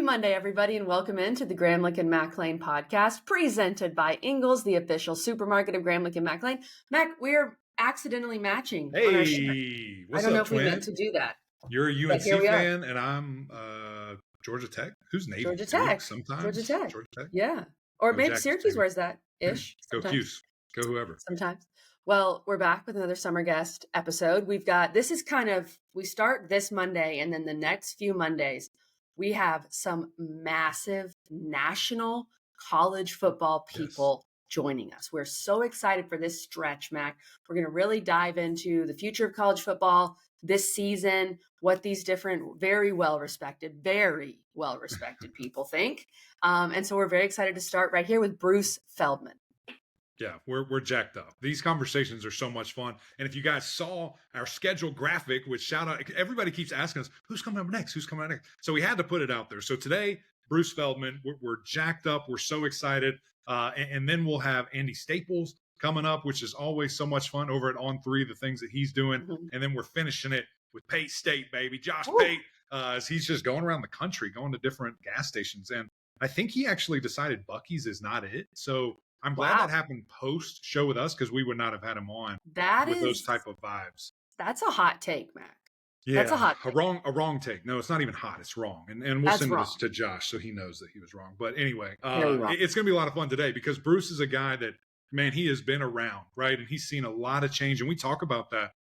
Monday, everybody, and welcome into the Gramlich and Mac Lane podcast, presented by Ingles, the official supermarket of Gramlich and Mac Lane. Mac, we're accidentally matching on our shirt. What's I don't know up, if we twin? meant to do that. You're a UNC fan, and I'm Georgia Tech. Who's Navy? Georgia Tech. Sometimes. Georgia Tech. Georgia Tech. Yeah. Or Go maybe Jackets, Syracuse baby. wears that ish. Go Cuse. Go whoever. Sometimes. Well, we're back with another summer guest episode. We start this Monday, and then the next few Mondays, we have some massive national college football people joining us. We're so excited for this stretch, Mac. We're going to really dive into the future of college football this season, what these different very well-respected people think. And so we're very excited to start right here with Bruce Feldman. Yeah, we're jacked up. These conversations are so much fun. And if you guys saw our schedule graphic, which shout out, everybody keeps asking us, who's coming up next? Who's coming up next? So we had to put it out there. So today, Bruce Feldman, we're jacked up. We're so excited. And then we'll have Andy Staples coming up, which is always so much fun over at On3, the things that he's doing. Mm-hmm. And then we're finishing it with Pate State, baby. Josh Pate, as he's just going around the country, going to different gas stations. And I think he actually decided Buc-ee's is not it. So I'm glad that happened post show with us, because we would not have had him on with those type of vibes. That's a hot take, Mac. Yeah, that's a hot take. A wrong take. No, it's not even hot. It's wrong. And we'll send this to Josh so he knows that he was wrong. But anyway, it's going to be a lot of fun today, because Bruce is a guy that, man, he has been around, right? And he's seen a lot of change. And we talk about that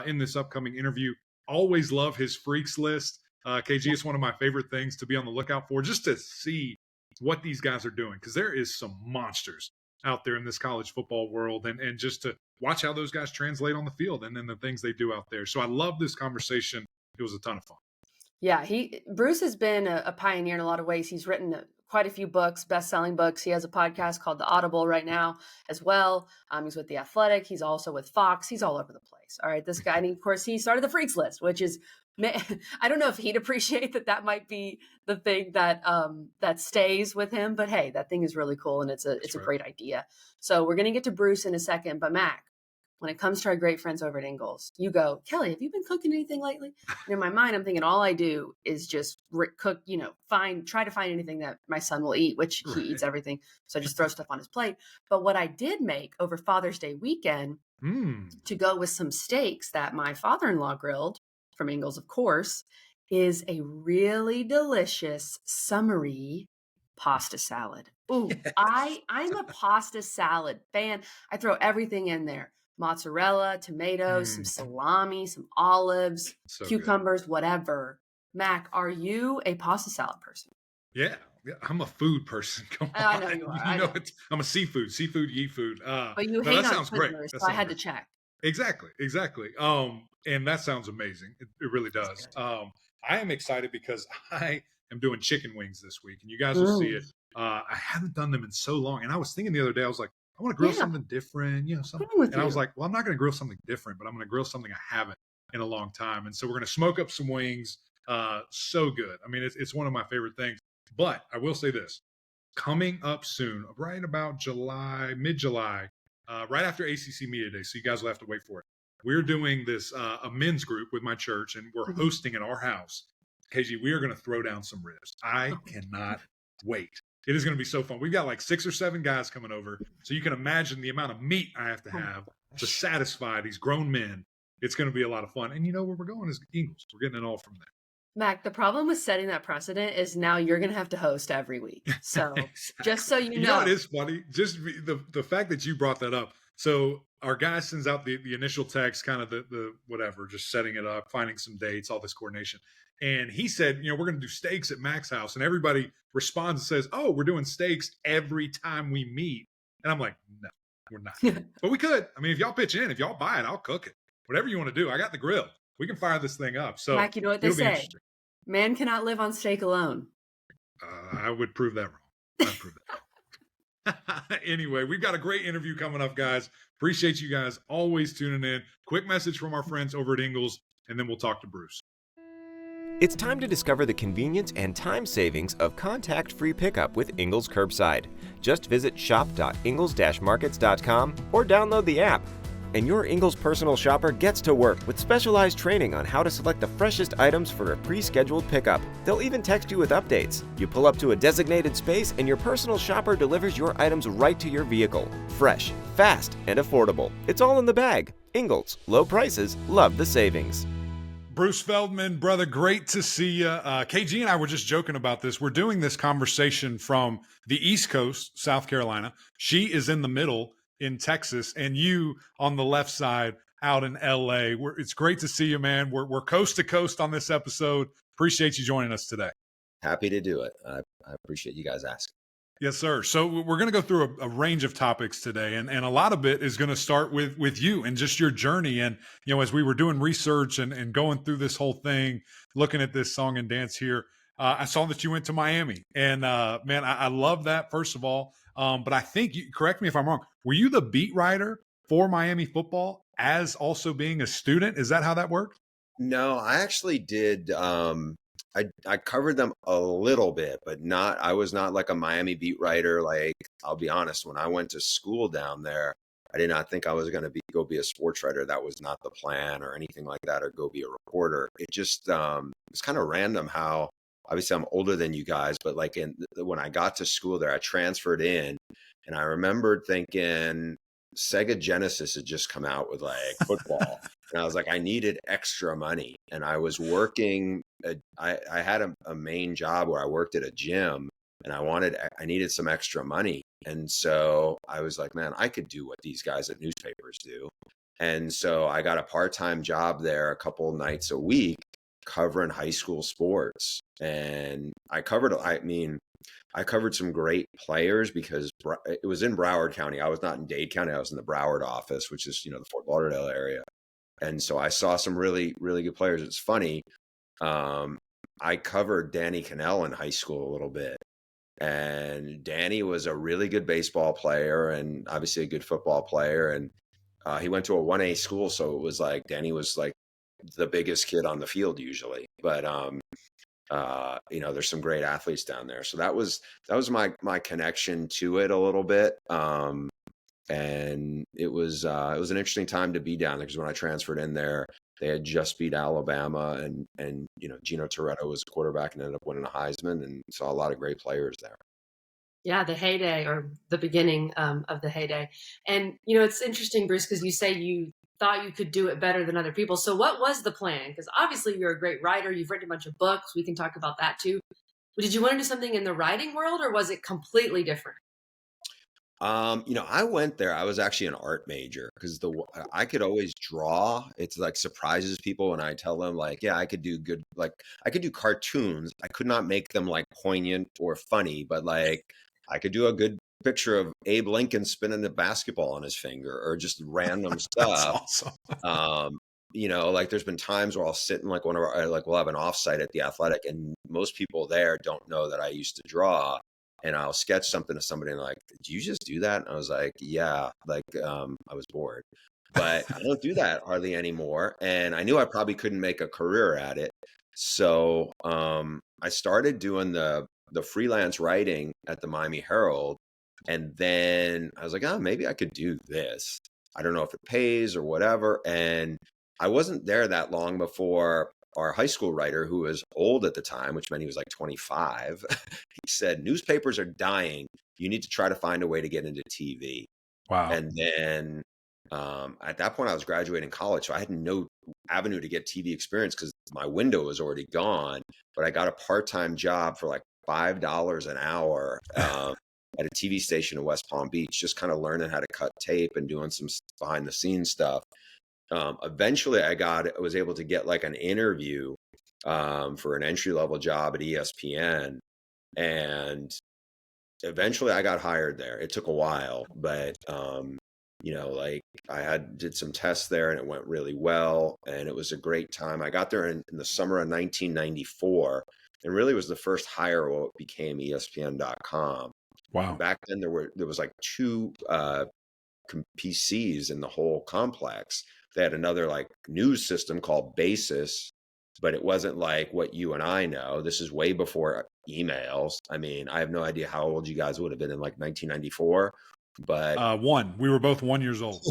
in this upcoming interview. Always love his freaks list. KG, it's one of my favorite things to be on the lookout for, just to see what these guys are doing, because there is some monsters out there in this college football world, and just to watch how those guys translate on the field and then the things they do out there. So I love this conversation. It was a ton of fun. Yeah, Bruce has been a pioneer in a lot of ways. He's written quite a few books, best-selling books. He has a podcast called The Audible right now as well. He's with The Athletic. He's also with Fox. He's all over the place. All right, this guy, and of course, he started the Freaks List, which is, I don't know if he'd appreciate that might be the thing that stays with him, but hey, that thing is really cool, and it's a great idea. So we're going to get to Bruce in a second, but Mac, when it comes to our great friends over at Ingles, you go, Kelly, have you been cooking anything lately? And in my mind, I'm thinking all I do is just cook, try to find anything that my son will eat, which he eats everything. So I just throw stuff on his plate. But what I did make over Father's Day weekend to go with some steaks that my father-in-law grilled from Ingles, of course, is a really delicious summery pasta salad. Ooh, I'm a pasta salad fan. I throw everything in there. Mozzarella, tomatoes, some salami, some olives, cucumbers, whatever. Mac, are you a pasta salad person? Yeah, I'm a food person. Come on. I know you are. I'm a seafood, eat food. But you hate on Twizzlers, so I had to check. Exactly. And that sounds amazing. It really does. I am excited because I am doing chicken wings this week, and you guys will see it. I haven't done them in so long, and I was thinking the other day, I was like, I want to grill something different, something. And I was like, well, I'm not going to grill something different, but I'm going to grill something I haven't in a long time. And so we're going to smoke up some wings. So good. I mean, it's one of my favorite things. But I will say this, coming up soon, right about mid-July, right after ACC Media Day, so you guys will have to wait for it. We're doing this, a men's group with my church, and we're hosting at our house. KG, we are going to throw down some ribs. I cannot wait. It is going to be so fun. We've got like 6 or 7 guys coming over, so you can imagine the amount of meat I have to have to satisfy these grown men. It's going to be a lot of fun. And you know where we're going is Ingles. We're getting it all from there. Mac, the problem with setting that precedent is now you're going to have to host every week. So just so you know. It is funny. Just the fact that you brought that up. So our guy sends out the initial text, kind of the whatever, just setting it up, finding some dates, all this coordination. And he said, we're going to do steaks at Mac's house. And everybody responds and says, oh, we're doing steaks every time we meet. And I'm like, no, we're not. But we could. I mean, if y'all pitch in, if y'all buy it, I'll cook it. Whatever you want to do. I got the grill. We can fire this thing up. So Mac, you know what they say? Man cannot live on steak alone. I would prove that wrong. Anyway, we've got a great interview coming up, guys. Appreciate you guys always tuning in. Quick message from our friends over at Ingles, and then we'll talk to Bruce. It's time to discover the convenience and time savings of contact-free pickup with Ingles Curbside. Just visit shop.ingles-markets.com or download the app. and your Ingles personal shopper gets to work with specialized training on how to select the freshest items for a pre-scheduled pickup. They'll even text you with updates. You pull up to a designated space and your personal shopper delivers your items right to your vehicle. Fresh, fast, and affordable. It's all in the bag. Ingles, low prices, love the savings. Bruce Feldman, brother, great to see you. KG and I were just joking about this. We're doing this conversation from the East Coast, South Carolina. She is in the middle in Texas, and you on the left side out in LA. It's great to see you, man. We're coast to coast on this episode. Appreciate you joining us today. Happy to do it. I appreciate you guys asking. Yes, sir. So we're going to go through a range of topics today, and a lot of it is going to start with you and just your journey. And, as we were doing research and going through this whole thing, looking at this song and dance here, I saw that you went to Miami. And, man, I love that, first of all. But I think, correct me if I'm wrong, were you the beat writer for Miami football as also being a student? Is that how that worked? No, I actually did. I covered them a little bit, but I was not like a Miami beat writer. Like, I'll be honest, when I went to school down there, I did not think I was going to go be a sports writer. That was not the plan or anything like that, or go be a reporter. It just, it's kind of random how, obviously I'm older than you guys, but like when I got to school there, I transferred in and I remembered thinking Sega Genesis had just come out with like football. And I was like, I needed extra money. And I was working, I had a main job where I worked at a gym and I needed some extra money. And so I was like, man, I could do what these guys at newspapers do. And so I got a part-time job there a couple nights a week covering high school sports. And I covered some great players because it was in Broward County. I was not in Dade County. I was in the Broward office, which is, the Fort Lauderdale area. And so I saw some really, really good players. It's funny. I covered Danny Cannell in high school a little bit. And Danny was a really good baseball player and obviously a good football player. And he went to a 1A school. So it was like Danny was like the biggest kid on the field usually. But there's some great athletes down there. So that was my connection to it a little bit. And it was an interesting time to be down there because when I transferred in there, they had just beat Alabama and Gino Toretto was quarterback and ended up winning a Heisman and saw a lot of great players there. Yeah, the heyday or the beginning of the heyday. And, it's interesting, Bruce, because you say you thought you could do it better than other people. So what was the plan? Because obviously you're a great writer. You've written a bunch of books. We can talk about that too. But did you want to do something in the writing world or was it completely different? I went there. I was actually an art major because I could always draw. It's like surprises people when I tell them like, yeah, I could do good. Like I could do cartoons. I could not make them like poignant or funny, but like I could do a good picture of Abe Lincoln spinning a basketball on his finger or just random stuff. That's awesome. Like there's been times where I'll sit in like we'll have an offsite at the Athletic and most people there don't know that I used to draw. And I'll sketch something to somebody and like, did you just do that? And I was like, yeah, like I was bored, but I don't do that hardly anymore. And I knew I probably couldn't make a career at it. So I started doing the freelance writing at the Miami Herald. And then I was like, oh, maybe I could do this. I don't know if it pays or whatever. And I wasn't there that long before our high school writer, who was old at the time, which meant he was like 25, he said, newspapers are dying. You need to try to find a way to get into TV. Wow. And then at that point, I was graduating college. So I had no avenue to get TV experience because my window was already gone. But I got a part-time job for like $5 an hour at a TV station in West Palm Beach, just kind of learning how to cut tape and doing some behind the scenes stuff. Eventually I was able to get like an interview for an entry-level job at ESPN. And eventually I got hired there. It took a while, but like I did some tests there and it went really well. And it was a great time. I got there in the summer of 1994 and really was the first hire of what became ESPN.com. Wow. And back then there was like two PCs in the whole complex. They had another like news system called Basis, but it wasn't like what you and I know. This is way before emails. I mean, I have no idea how old you guys would have been in like 1994, but We were both 1 years old.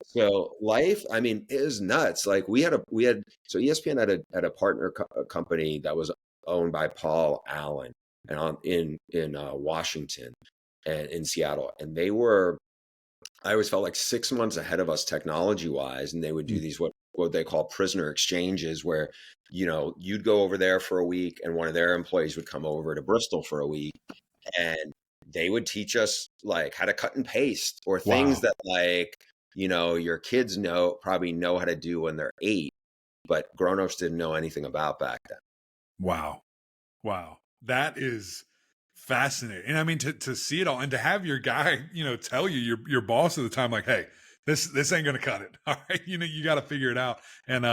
so life, I mean, is nuts. Like so ESPN had a partner company that was owned by Paul Allen and in Washington and in Seattle, and I always felt like 6 months ahead of us technology wise, and they would do these what they call prisoner exchanges, where you'd go over there for a week, and one of their employees would come over to Bristol for a week, and they would teach us like how to cut and paste or things Wow. that like your kids probably know how to do when they're 8, but grown-ups didn't know anything about back then. Wow. That is fascinating. And I mean, to see it all and to have your guy, tell you, your boss at the time, like, hey, this ain't going to cut it. All right. You got to figure it out. And,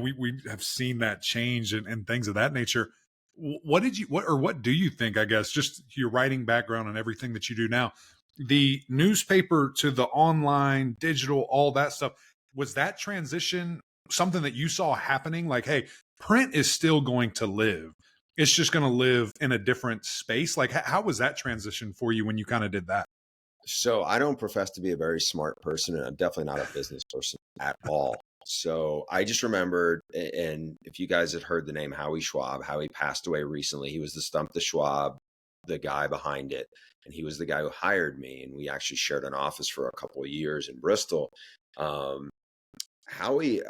we have seen that change and things of that nature. What do you think, I guess, just your writing background and everything that you do now, the newspaper to the online, digital, all that stuff, was that transition something that you saw happening? Like, hey, print is still going to live. It's just going to live in a different space. Like, how was that transition for you when you kind of did that? So I don't profess to be a very smart person, and I'm definitely not a business person at all. So I just remembered, and if you guys had heard the name Howie passed away recently. He was the Stump the Schwab, the guy behind it. And he was the guy who hired me. And we actually shared an office for a couple of years in Bristol. Howie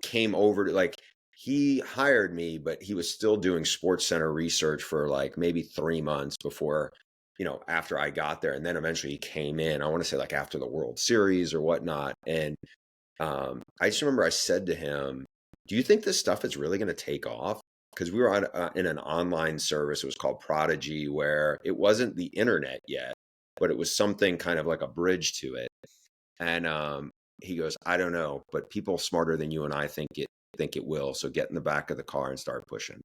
came over to like, he hired me, but he was still doing Sports Center research for like maybe 3 months before, after I got there. And then eventually he came in, I want to say like after the World Series or whatnot. And I just remember I said to him, do you think this stuff is really going to take off? Because we were in an online service. It was called Prodigy, where it wasn't the internet yet, but it was something kind of like a bridge to it. And he goes, I don't know, but people smarter than you and I think it will. So get in the back of the car and start pushing.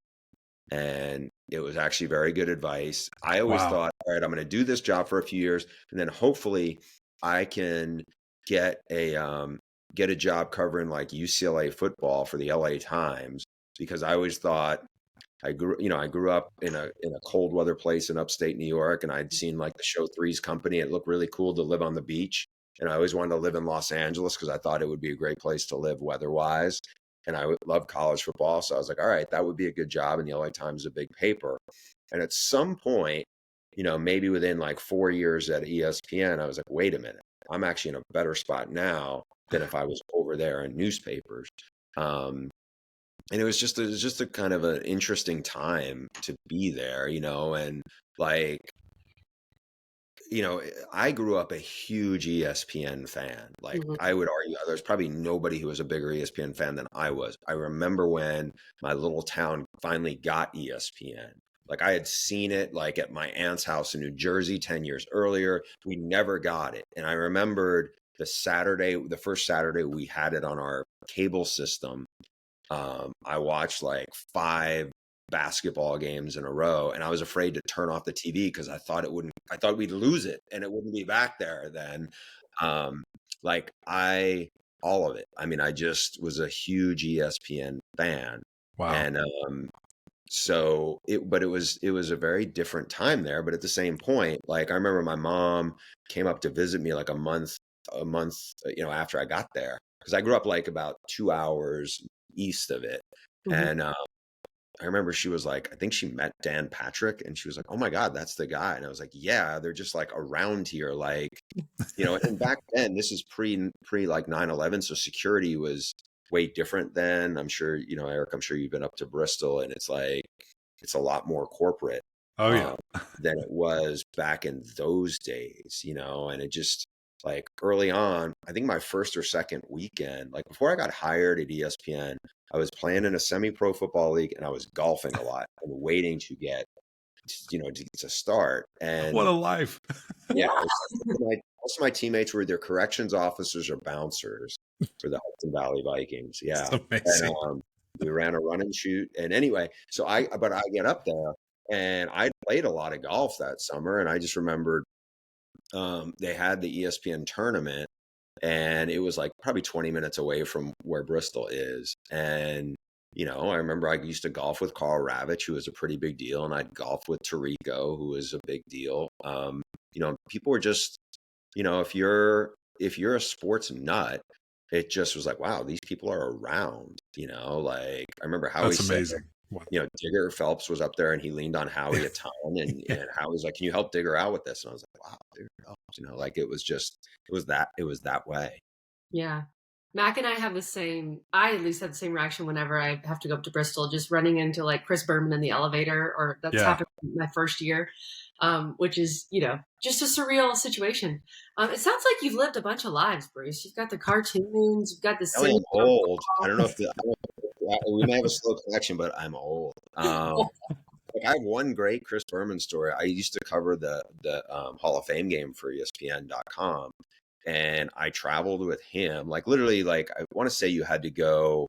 And it was actually very good advice. I always thought, all right, I'm going to do this job for a few years, and then hopefully I can get a job covering like UCLA football for the LA Times, because I always thought I grew up in a cold weather place in upstate New York, and I'd seen like the show Three's Company. It looked really cool to live on the beach. And I always wanted to live in Los Angeles because I thought it would be a great place to live weather-wise. And I would love college football. So I was like, all right, that would be a good job. And the LA Times is a big paper. And at some point, maybe within like 4 years at ESPN, I was like, wait a minute, I'm actually in a better spot now than if I was over there in newspapers. And it was just a kind of an interesting time to be there, and like, I grew up a huge ESPN fan. Like, I would argue there's probably nobody who was a bigger ESPN fan than I was. I remember when my little town finally got ESPN. Like, I had seen it like at my aunt's house in New Jersey 10 years earlier. We never got it. And I remembered the first Saturday we had it on our cable system. I watched like 5 basketball games in a row, and I was afraid to turn off the TV because I thought we'd lose it and it wouldn't be back there then. All of it. I mean, I just was a huge ESPN fan. Wow. And but it was a very different time there. But at the same point, like I remember my mom came up to visit me like a month, after I got there, because I grew up like about 2 hours east of it. And I remember she was like, I think she met Dan Patrick, and she was like, oh my God, that's the guy. And I was like, yeah, they're just like around here. Like, and back then this is pre like 9/11. So security was way different then. I'm sure, Eric, I'm sure you've been up to Bristol, and it's like, it's a lot more corporate than it was back in those days, and it just like early on, I think my first or second weekend, like before I got hired at ESPN, I was playing in a semi-pro football league, and I was golfing a lot and waiting to get, to start. And what a life. Yeah. Most of my teammates were either corrections officers or bouncers for the Hudson Valley Vikings. Yeah. And, we ran a run and shoot. And anyway, but I get up there, and I played a lot of golf that summer. And I just remembered they had the ESPN tournament, and it was like probably 20 minutes away from where Bristol is. And I remember I used to golf with Carl Ravitch, who was a pretty big deal, and I'd golf with Tarico, who was a big deal. People were just, if you're a sports nut, it just was like, wow, these people are around. Like I remember Howie That's said, amazing. Wow. Digger Phelps was up there and he leaned on Howie a ton, and Howie's like, can you help Digger out with this? And I was like, wow, Digger Phelps, like it was that way. Yeah. Mac and I have I at least have the same reaction whenever I have to go up to Bristol, just running into like Chris Berman in the elevator, or that's happened my first year, which is, just a surreal situation. It sounds like you've lived a bunch of lives, Bruce. You've got the cartoons, you've got the I'm singing. old. I don't know if we may have a slow connection, but I'm old. Like I have one great Chris Berman story. I used to cover the Hall of Fame game for ESPN.com. And I traveled with him, like literally, like I want to say you had to go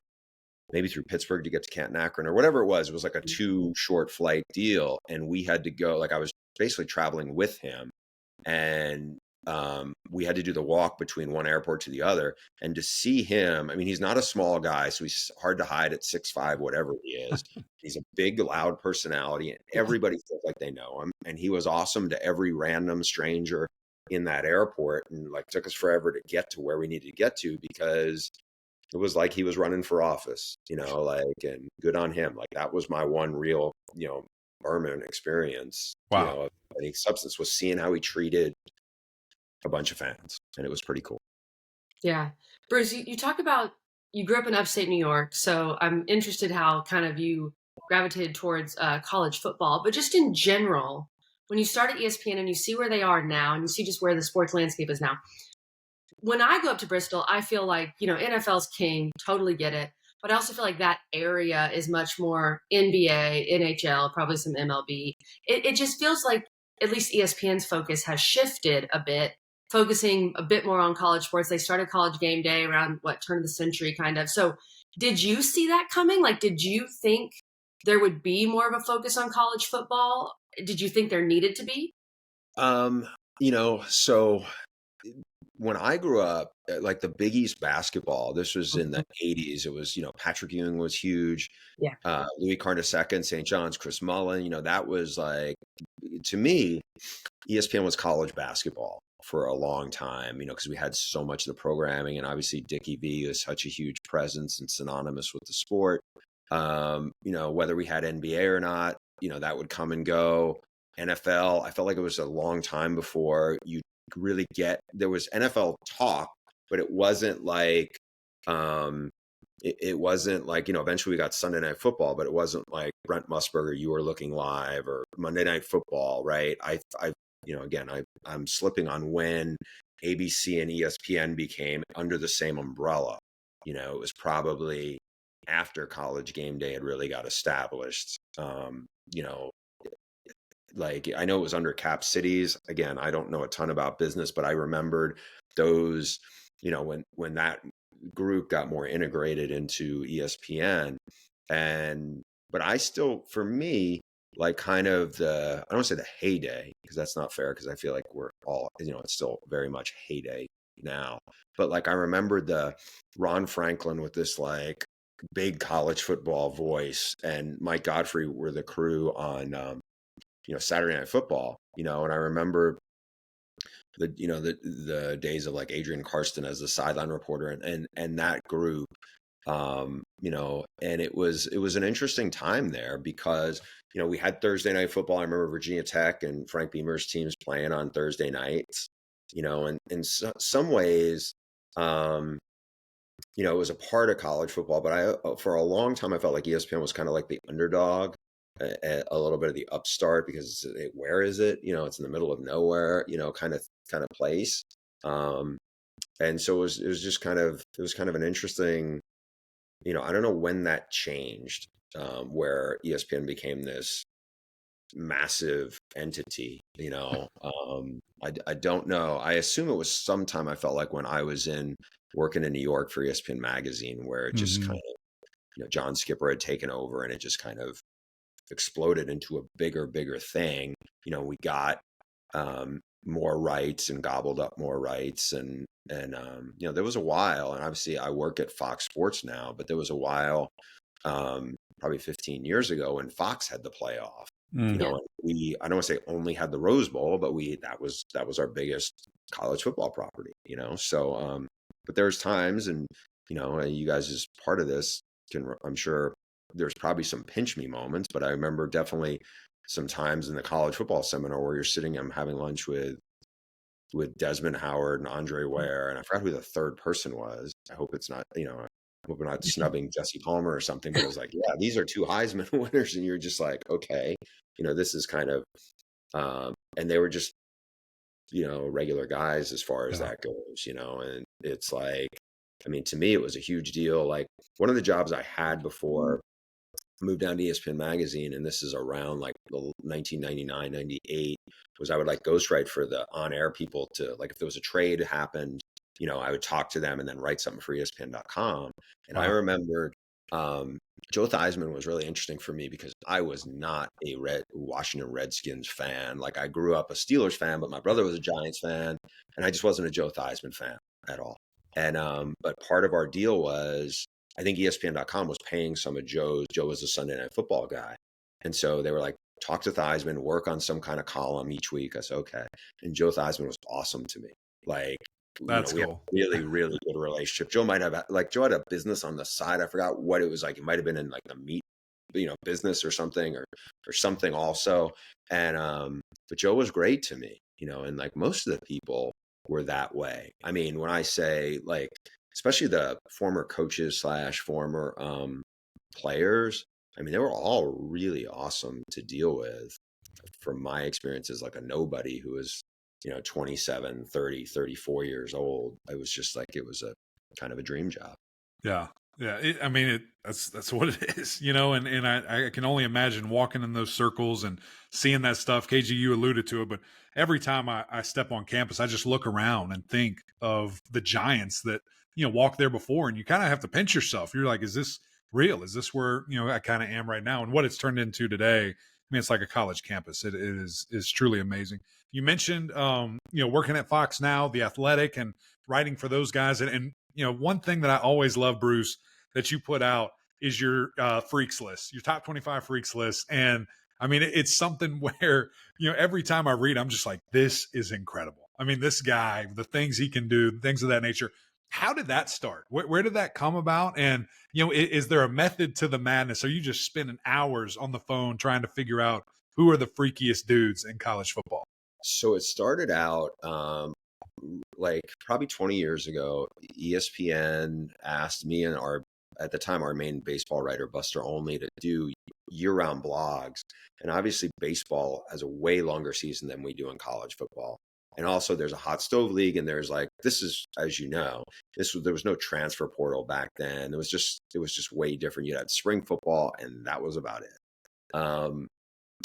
maybe through Pittsburgh to get to Canton, Akron, or whatever it was. It was like a 2 short flight deal. And we had to go, like I was basically traveling with him. And we had to do the walk between one airport to the other. And to see him, I mean, he's not a small guy, so he's hard to hide at 6'5", whatever he is. He's a big, loud personality, and everybody feels like they know him. And he was awesome to every random stranger in that airport, and like took us forever to get to where we needed to get to, because it was like he was running for office, and good on him. Like that was my one real, Berman experience, of any substance, was seeing how he treated a bunch of fans, and it was pretty cool. Yeah. Bruce, you talk about, you grew up in upstate New York, so I'm interested how kind of you gravitated towards college football, but just in general, when you start at ESPN and you see where they are now, and you see just where the sports landscape is now. When I go up to Bristol, I feel like, NFL's king, totally get it. But I also feel like that area is much more NBA, NHL, probably some MLB. It just feels like at least ESPN's focus has shifted a bit, focusing a bit more on college sports. They started College Game Day around, turn of the century kind of. So did you see that coming? Like, did you think there would be more of a focus on college football? Did you think there needed to be? So when I grew up, like the Big East basketball, this was in the 80s. It was, Patrick Ewing was huge. Yeah. Louis Carnesecca, St. John's, Chris Mullen, that was like, to me, ESPN was college basketball for a long time, because we had so much of the programming, and obviously Dickie V is such a huge presence and synonymous with the sport. Whether we had NBA or not, that would come and go. NFL, I felt like it was a long time before you really there was NFL talk, but it wasn't like, it wasn't like, eventually we got Sunday Night Football, but it wasn't like Brent Musburger, You Are Looking Live, or Monday Night Football, right? I'm slipping on when ABC and ESPN became under the same umbrella. It was probably after College Game Day had really got established. Like I know it was under Cap Cities. Again, I don't know a ton about business, but I remembered those, when that group got more integrated into ESPN. But I still, for me, like kind of I don't want to say the heyday, because that's not fair, because I feel like we're all, it's still very much heyday now. But like I remembered the Ron Franklin with this like big college football voice, and Mike Godfrey were the crew on Saturday Night Football, and I remember the days of like Adrian Karsten as the sideline reporter, and that group, and it was an interesting time there, because we had Thursday Night Football. I remember Virginia Tech and Frank Beamer's teams playing on Thursday nights, and in some ways, it was a part of college football, but for a long time I felt like ESPN was kind of like the underdog, a little bit of the upstart, because where is it? It's in the middle of nowhere, kind of place. And so it was just kind of an interesting, I don't know when that changed, where ESPN became this massive entity, I don't know. I assume it was sometime, I felt like, when I was working in New York for ESPN magazine, where it just kind of, John Skipper had taken over, and it just kind of exploded into a bigger thing. We got more rights and gobbled up more rights, and there was a while, and obviously I work at Fox Sports now, but there was a while probably 15 years ago when Fox had the playoff. Mm. Yeah. And I don't want to say only had the Rose Bowl, but that was our biggest college football property, So, but there's times, and you guys as part of this I'm sure there's probably some pinch me moments, but I remember definitely some times in the college football seminar where you're sitting, I'm having lunch with Desmond Howard and Andre Ware, and I forgot who the third person was. I hope it's not, I hope we're not snubbing Jesse Palmer or something, but it was like, yeah, these are two Heisman winners, and you're just like, okay, this is kind of, and they were just, regular guys as far as that goes, and it's like, I mean, to me, it was a huge deal. Like one of the jobs I had before I moved down to ESPN magazine, and this is around like the 1999, 98, was I would like ghostwrite for the on-air people to, like, if there was a trade happened, I would talk to them and then write something for ESPN.com. And I Wow. remember Joe Theismann was really interesting for me because I was not a Washington Redskins fan. Like I grew up a Steelers fan, but my brother was a Giants fan, and I just wasn't a Joe Theismann fan at all. And but part of our deal was, I think ESPN.com was paying some of Joe was a Sunday Night Football guy. And so they were like, talk to Theismann, work on some kind of column each week. I said, okay. And Joe Theismann was awesome to me. Like, That's we had cool. a really, really good relationship. Joe had a business on the side. I forgot what it was like. It might've been in like the meat, business or something, or something also. And, but Joe was great to me, and like most of the people were that way. I mean, when I say like, especially the former coaches / former players, I mean, they were all really awesome to deal with from my experience as like a nobody who was, 27, 30, 34 years old. I was just like, it was a kind of a dream job. Yeah. Yeah. I mean, that's what it is, and I can only imagine walking in those circles and seeing that stuff. KG, you alluded to it, but every time I step on campus, I just look around and think of the giants that, walked there before, and you kind of have to pinch yourself. You're like, is this real? Is this where, I kind of am right now? And what it's turned into today, I mean, it's like a college campus. It is truly amazing. You mentioned, working at Fox now, The Athletic, and writing for those guys. And one thing that I always love, Bruce, that you put out is your freaks list, your top 25 freaks list. And I mean, it's something where, every time I read, I'm just like, this is incredible. I mean, this guy, the things he can do, things of that nature. How did that start? Where did that come about? And, is there a method to the madness? Are you just spending hours on the phone trying to figure out who are the freakiest dudes in college football? So it started out like probably 20 years ago. ESPN asked me and at the time, our main baseball writer, Buster Olney, to do year-round blogs. And obviously baseball has a way longer season than we do in college football. And also there's a hot stove league, and there's like, this is, as you know, there was no transfer portal back then. It was just way different. You had spring football, and that was about it.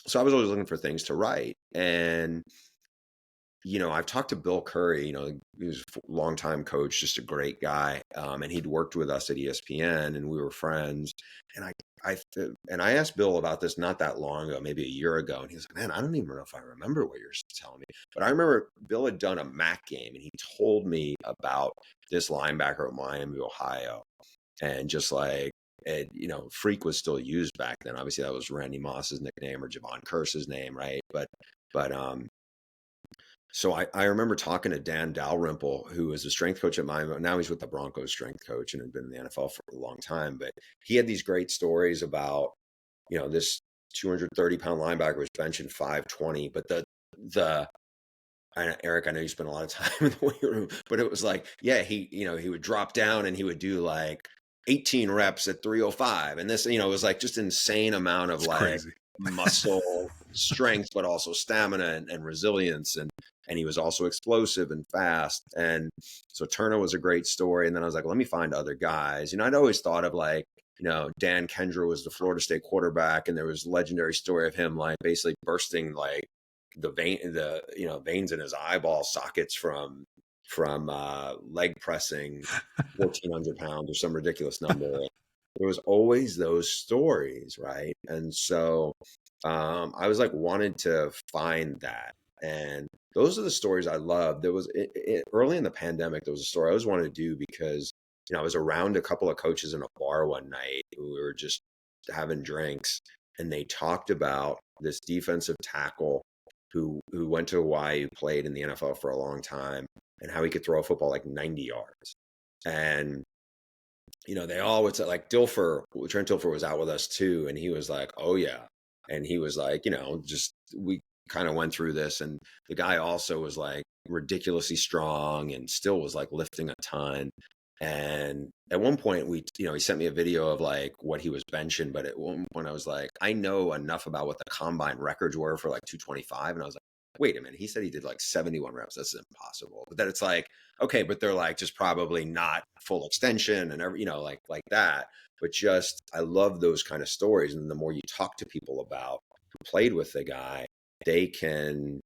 So I was always looking for things to write. And I've talked to Bill Curry, he was a longtime coach, just a great guy. And he'd worked with us at ESPN, and we were friends. And I asked Bill about this not that long ago, maybe a year ago. And he was like, man, I don't even know if I remember what you're telling me. But I remember Bill had done a MAC game, and he told me about this linebacker at Miami, Ohio. And just like, freak was still used back then. Obviously that was Randy Moss's nickname or Javon Curse's name. Right. But so I remember talking to Dan Dalrymple, who was the strength coach at Miami. Now he's with the Broncos strength coach and had been in the NFL for a long time. But he had these great stories about, this 230-pound linebacker was benching 520. But Eric, I know you spent a lot of time in the weight room, but it was like, yeah, he would drop down and he would do like 18 reps at 305. And this, it was like just insane amount of Crazy. muscle strength, but also stamina and resilience. And he was also explosive and fast. And so Turner was a great story. And then I was like, let me find other guys. I'd always thought of like, Dan Kendra was the Florida State quarterback. And there was a legendary story of him like basically bursting like the veins in his eyeball sockets from leg pressing 1,400 pounds or some ridiculous number. There was always those stories, right? And so I was like wanted to find that. And those are the stories I love. There was early in the pandemic, there was a story I always wanted to do because I was around a couple of coaches in a bar one night who were just having drinks, and they talked about this defensive tackle who went to Hawaii, who played in the NFL for a long time, and how he could throw a football like 90 yards. And they all would say, like, Trent Dilfer was out with us too, and he was like, oh yeah. And he was like, just we kind of went through this, and the guy also was like ridiculously strong and still was like lifting a ton. And at one point he sent me a video of like what he was benching, but at one point I was like, I know enough about what the combine records were for like 225, and I was like, wait a minute, he said he did like 71 reps. That's impossible. But then it's like, okay, but they're like just probably not full extension and like that. But just, I love those kind of stories. And the more you talk to people about who played with the guy, they can,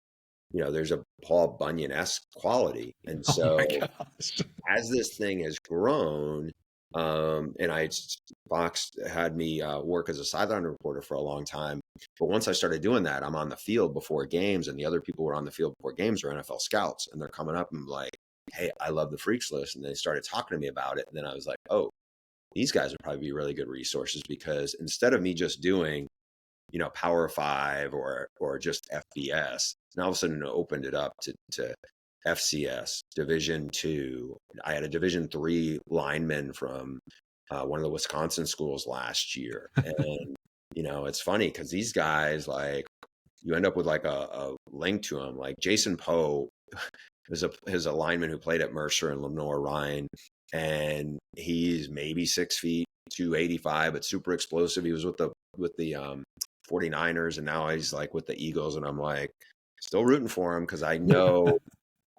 there's a Paul Bunyan-esque quality. And Oh so my gosh. as this thing has grown, and Fox had me work as a sideline reporter for a long time. But once I started doing that, I'm on the field before games, and the other people who are on the field before games are NFL scouts, and they're coming up and like, hey, I love the Freaks List. And they started talking to me about it. And then I was like, oh, these guys would probably be really good resources, because instead of me just doing, Power 5 or just FBS, and all of a sudden it opened it up to FCS, Division 2. I had a Division 3 lineman from one of the Wisconsin schools last year. And, it's funny because these guys, like, you end up with like a link to them. Like Jason Poe is a lineman who played at Mercer and Lenore Ryan. And he's maybe 6 feet, 285, but super explosive. He was with the 49ers, and now he's like with the Eagles. And I'm like, still rooting for him because I know,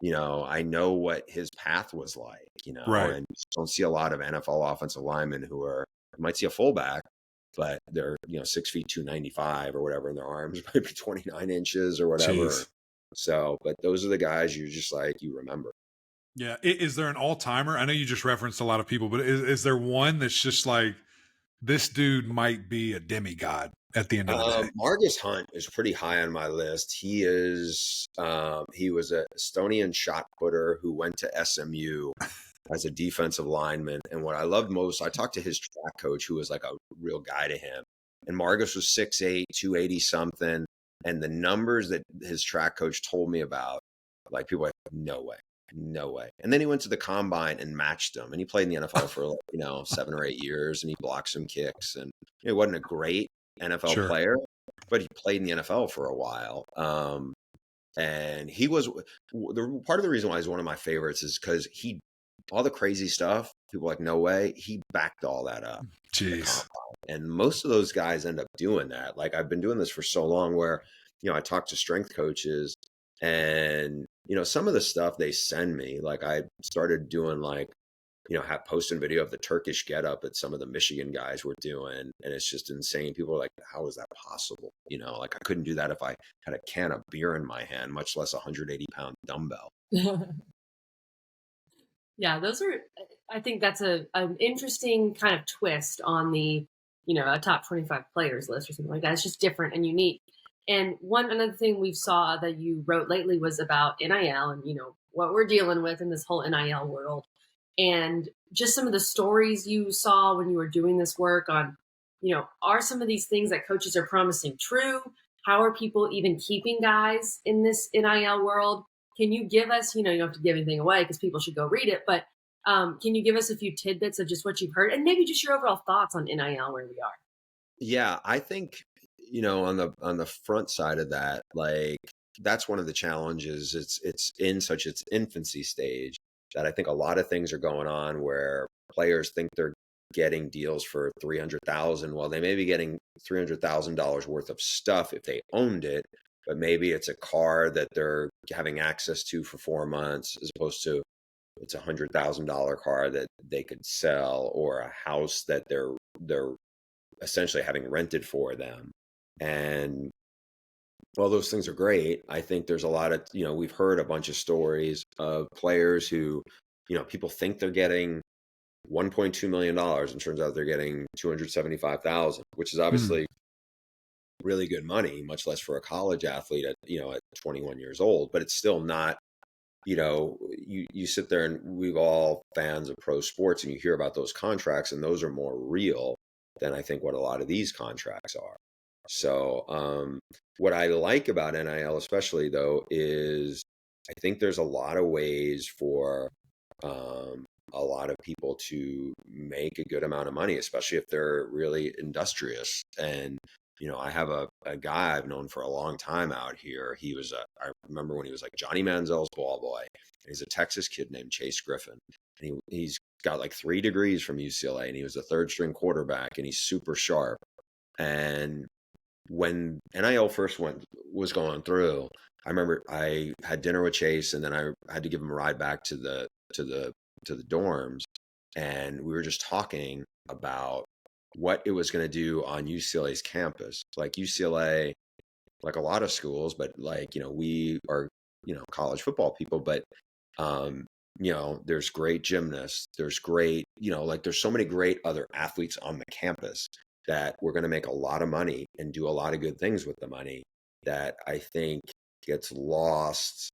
I know what his path was like, Right. and you don't see a lot of NFL offensive linemen who are, you might see a fullback, but they're, 6 feet, 295 or whatever, and their arms might be 29 inches or whatever. Jeez. So, but those are the guys you're just like, you remember. Yeah. Is there an all-timer? I know you just referenced a lot of people, but is there one that's just like, this dude might be a demigod at the end of the day? Margus Hunt is pretty high on my list. He was a Estonian shot putter who went to SMU as a defensive lineman. And what I loved most, I talked to his track coach, who was like a real guy to him. And Margus was 6'8", 280 something. And the numbers that his track coach told me about, like, people were like, no way. No way. And then he went to the combine and matched them. And he played in the NFL for, 7 or 8 years, and he blocked some kicks. And he wasn't a great NFL player, but he played in the NFL for a while. And he was part of the reason why he's one of my favorites is because all the crazy stuff, people were like, no way, he backed all that up. Jeez. And most of those guys end up doing that. Like, I've been doing this for so long where, I talk to strength coaches, and, some of the stuff they send me, like, I started doing like, posting video of the Turkish getup that some of the Michigan guys were doing. And it's just insane. People are like, how is that possible? Like, I couldn't do that if I had a can of beer in my hand, much less a 180-pound dumbbell. Yeah, I think that's an interesting kind of twist on the, a top 25 players list or something like that. It's just different and unique. And another thing we saw that you wrote lately was about NIL and, what we're dealing with in this whole NIL world. And just some of the stories you saw when you were doing this work on, are some of these things that coaches are promising true? How are people even keeping guys in this NIL world? Can you give us, you don't have to give anything away because people should go read it, but can you give us a few tidbits of just what you've heard and maybe just your overall thoughts on NIL where we are? Yeah, I think, on the front side of that, like, that's one of the challenges. It's in such its infancy stage that I think a lot of things are going on where players think they're getting deals for $300,000. Well, they may be getting $300,000 worth of stuff if they owned it, but maybe it's a car that they're having access to for 4 months, as opposed to it's $100,000 car that they could sell, or a house that they're essentially having rented for them. And while those things are great, I think there's a lot of, we've heard a bunch of stories of players who, people think they're getting $1.2 million, and turns out they're getting $275,000, which is obviously really good money, much less for a college athlete at 21 years old, but it's still not, you sit there, and we've all fans of pro sports, and you hear about those contracts, and those are more real than I think what a lot of these contracts are. So what I like about NIL especially though is I think there's a lot of ways for a lot of people to make a good amount of money, especially if they're really industrious. And I have a guy I've known for a long time out here. I remember when he was like Johnny Manziel's ball boy. He's a Texas kid named Chase Griffin. And he's got like 3 degrees from UCLA, and he was a third string quarterback, and he's super sharp. And when NIL first was going through, I remember I had dinner with Chase, and then I had to give him a ride back to the dorms, and we were just talking about what it was going to do on UCLA's campus. Like UCLA, like a lot of schools, but like, we are, college football people, but, there's great gymnasts, there's great, like there's so many great other athletes on the campus that we're going to make a lot of money and do a lot of good things with the money that I think gets lost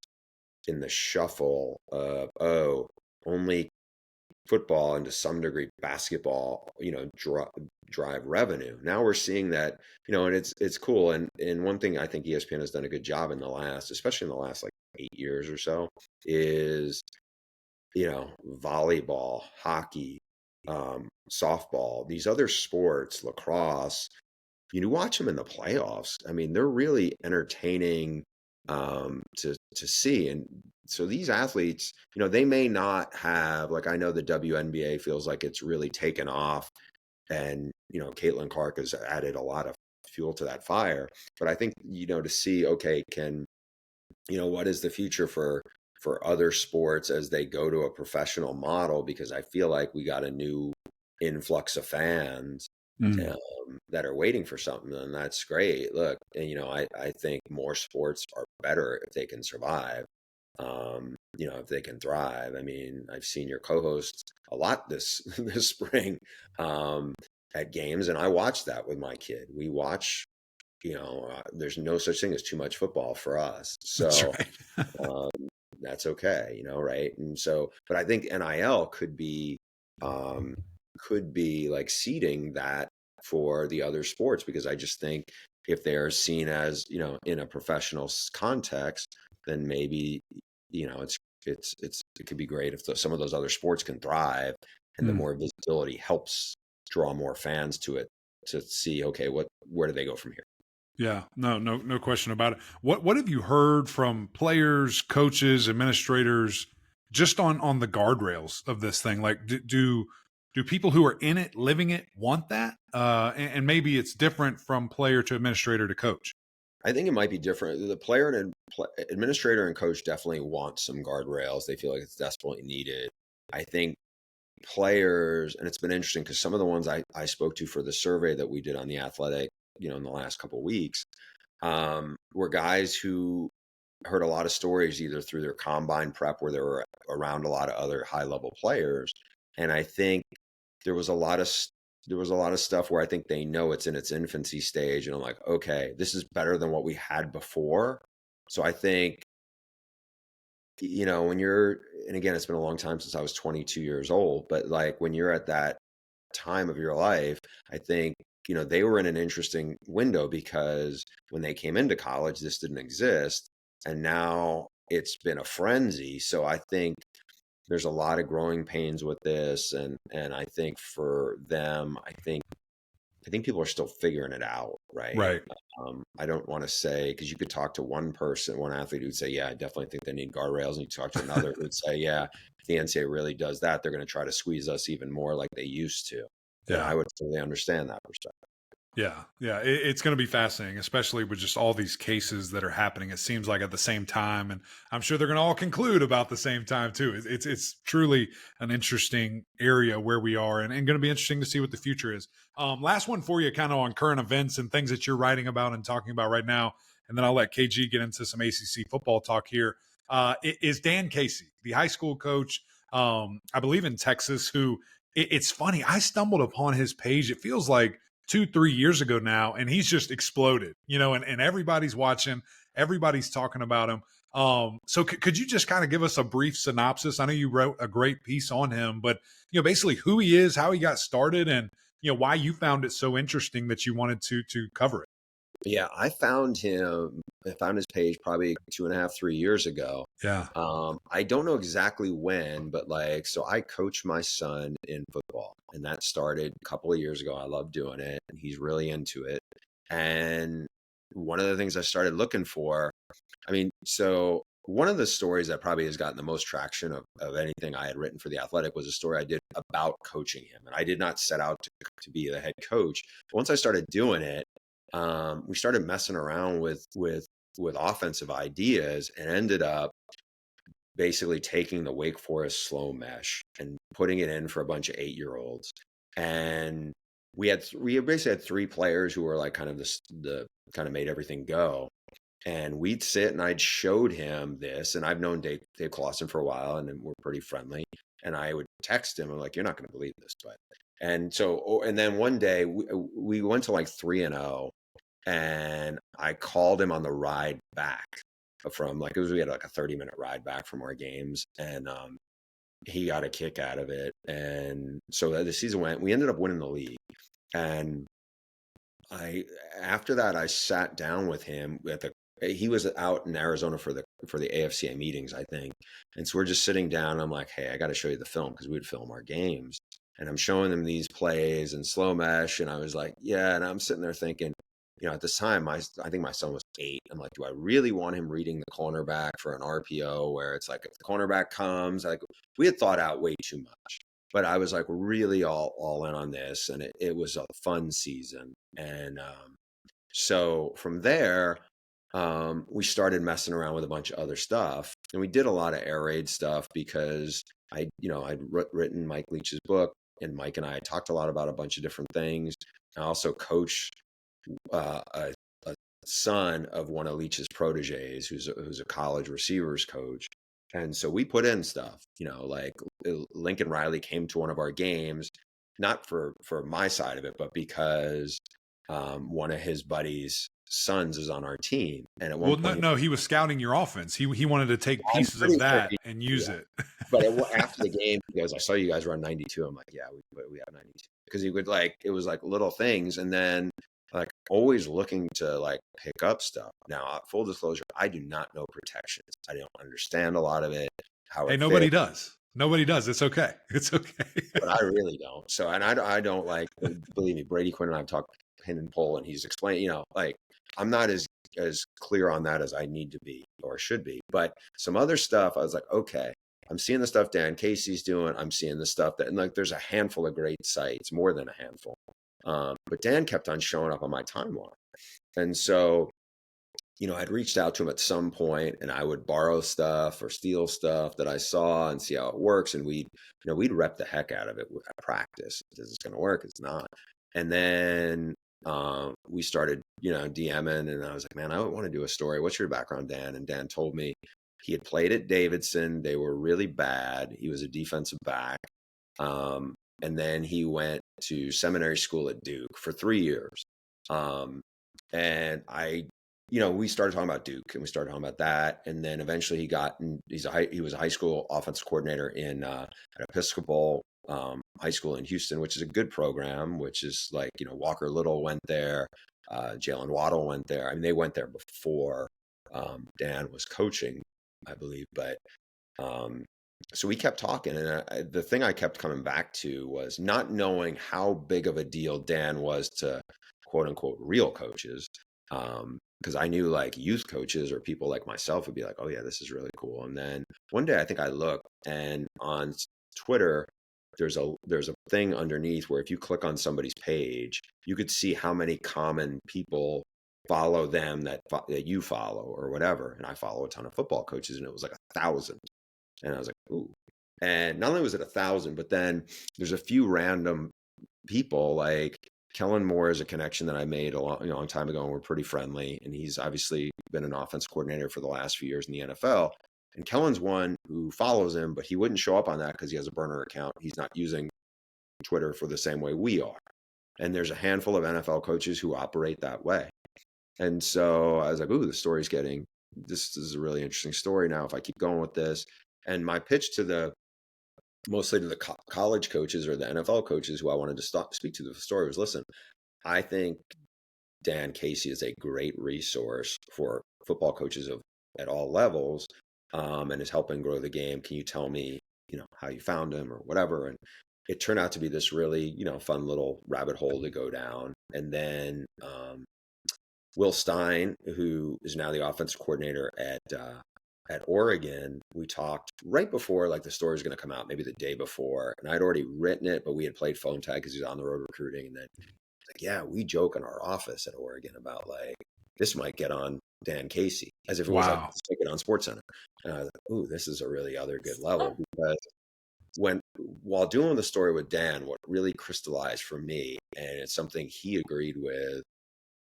in the shuffle of, only football and to some degree basketball, drive revenue. Now we're seeing that, and it's cool. And one thing I think ESPN has done a good job especially in the last like 8 years or so, is, volleyball, hockey, softball, these other sports, lacrosse, you watch them in the playoffs. I mean, they're really entertaining to see. And so these athletes, they may not have, like, I know the WNBA feels like it's really taken off, and Caitlin Clark has added a lot of fuel to that fire. But I think to see, okay, what is the future for other sports as they go to a professional model, because I feel like we got a new influx of fans that are waiting for something, and that's great. Look, and I think more sports are better if they can survive, if they can thrive. I mean, I've seen your co-host a lot this spring at games, and I watched that with my kid. We watch, there's no such thing as too much football for us, so That's right. that's okay, right? And so, but I think NIL could be like seeding that for the other sports, because I just think if they're seen as, in a professional context, then maybe, it could be great if some of those other sports can thrive, and the more visibility helps draw more fans to it, to see, okay, where do they go from here? Yeah, no question about it. What have you heard from players, coaches, administrators, just on the guardrails of this thing? Like, do people who are in it, living it, want that? And maybe it's different from player to administrator to coach. I think it might be different. The player and administrator and coach definitely want some guardrails. They feel like it's desperately needed. I think players, and it's been interesting because some of the ones I spoke to for the survey that we did on The Athletic, in the last couple of weeks, were guys who heard a lot of stories either through their combine prep, where they were around a lot of other high level players. And I think there was a lot of stuff where I think they know it's in its infancy stage, and I'm like, okay, this is better than what we had before. So I think, when you're, and again, it's been a long time since I was 22 years old, but like when you're at that time of your life, I think, they were in an interesting window, because when they came into college, this didn't exist. And now it's been a frenzy. So I think there's a lot of growing pains with this. And I think for them, I think people are still figuring it out. Right. Right. I don't want to say, because you could talk to one athlete who'd say, yeah, I definitely think they need guardrails. And you talk to another who'd say, yeah, if the NCAA really does that, they're going to try to squeeze us even more like they used to. Yeah, I would totally understand that perspective. Yeah. It's going to be fascinating, especially with just all these cases that are happening. It seems like at the same time, and I'm sure they're going to all conclude about the same time too. It's truly an interesting area where we are, and going to be interesting to see what the future is. Last one for you, kind of on current events and things that you're writing about and talking about right now, and then I'll let KG get into some ACC football talk here. Is Dan Casey, the high school coach, I believe in Texas, who it's funny, I stumbled upon his page. It feels like 2-3 years ago now, and he's just exploded, and everybody's watching, everybody's talking about him. So could you just kind of give us a brief synopsis? I know you wrote a great piece on him, but basically who he is, how he got started, and why you found it so interesting that you wanted to cover it. Yeah, I found him. I found his page probably 2.5, 3 years ago. Yeah. I don't know exactly when, but so I coach my son in football, and that started a couple of years ago. I love doing it, and he's really into it. And one of the things I started looking for, so one of the stories that probably has gotten the most traction of anything I had written for The Athletic was a story I did about coaching him. And I did not set out to be the head coach. But once I started doing it, we started messing around with offensive ideas and ended up basically taking the Wake Forest slow mesh and putting it in for a bunch of 8-year-olds. And we basically had 3 players who were like kind of the kind of made everything go. And we'd sit and I'd showed him this, and I've known Dave Clawson for a while, and we're pretty friendly. And I would text him, I'm like, "You're not going to believe this," and then one day we went to like 3-0, and I called him on the ride back from we had like a 30-minute ride back from our games, and he got a kick out of it. And so the season went, we ended up winning the league, and after that I sat down with him he was out in Arizona for the AFCA meetings, I think. And so we're just sitting down. I'm like, "Hey, I got to show you the film," because we would film our games. And I'm showing them these plays and slow mesh. And I was like, yeah. And I'm sitting there thinking, at this time, I think my son was 8. I'm like, do I really want him reading the cornerback for an RPO where it's like, if the cornerback comes, we had thought out way too much. But I was like really all in on this. And it was a fun season. And so from there, we started messing around with a bunch of other stuff, and we did a lot of air raid stuff because I'd written Mike Leach's book, and Mike and I talked a lot about a bunch of different things. I also coached a son of one of Leach's proteges, who's a college receivers coach. And so we put in stuff, like Lincoln Riley came to one of our games, not for my side of it, but because one of his buddies' sons is on our team. And at one point, no, he was scouting your offense. He wanted to take pieces of that and use it. But after the game, he goes, "I saw you guys run 92." I'm like, "Yeah, we have 92." Because he would it was like little things, and then always looking to pick up stuff. Now, full disclosure, I do not know protections. I don't understand a lot of it. Hey, nobody does. Nobody does. It's okay. It's okay. But I really don't. So, and I don't believe me, Brady Quinn and I've talked pin and pull, and he's explained, I'm not as clear on that as I need to be or should be. But some other stuff, I was like, okay, I'm seeing the stuff Dan Casey's doing. I'm seeing the stuff and there's a handful of great sites, more than a handful. But Dan kept on showing up on my timeline. And so, I'd reached out to him at some point, and I would borrow stuff or steal stuff that I saw and see how it works. And we'd rep the heck out of it at practice. Is this going to work? It's not. And then we started, DMing, and I was like, "Man, I want to do a story. What's your background, Dan?" And Dan told me he had played at Davidson. They were really bad. He was a defensive back. And then he went to seminary school at Duke for 3 years. And we started talking about Duke, and we started talking about that. And then eventually he was a high school offensive coordinator in at Episcopal High School in Houston, which is a good program, which is Walker Little went there. Jalen Waddle went there. I mean, they went there before Dan was coaching, I believe. But so we kept talking, and the thing I kept coming back to was not knowing how big of a deal Dan was to quote unquote real coaches. Because I knew youth coaches or people like myself would be like, "Oh yeah, this is really cool." And then one day I think I looked, and on Twitter, there's a thing underneath where if you click on somebody's page, you could see how many common people follow them that you follow or whatever. And I follow a ton of football coaches, and it was 1,000. And I was like, ooh. And not only was it 1,000, but then there's a few random people Kellen Moore is a connection that I made a long time ago, and we're pretty friendly. And he's obviously been an offense coordinator for the last few years in the NFL. And Kellen's one who follows him, but he wouldn't show up on that because he has a burner account. He's not using Twitter for the same way we are. And there's a handful of NFL coaches who operate that way. And so I was like, ooh, the story's getting this is a really interesting story now if I keep going with this. And my pitch to mostly to the college coaches or the NFL coaches who I wanted to speak to the story was, listen, I think Dan Casey is a great resource for football coaches at all levels, and is helping grow the game. Can you tell me, how you found him or whatever? And it turned out to be this really, fun little rabbit hole to go down. And then Will Stein, who is now the offensive coordinator at Oregon, we talked right before like the story was going to come out, maybe the day before, and I'd already written it, but we had played phone tag because he's on the road recruiting. And then like, yeah, we joke in our office at Oregon about like, this might get on Dan Casey, as if it was like, Wow. this might get on SportsCenter. And I was like, ooh, this is a really other good level. Because while doing the story with Dan, what really crystallized for me, and it's something he agreed with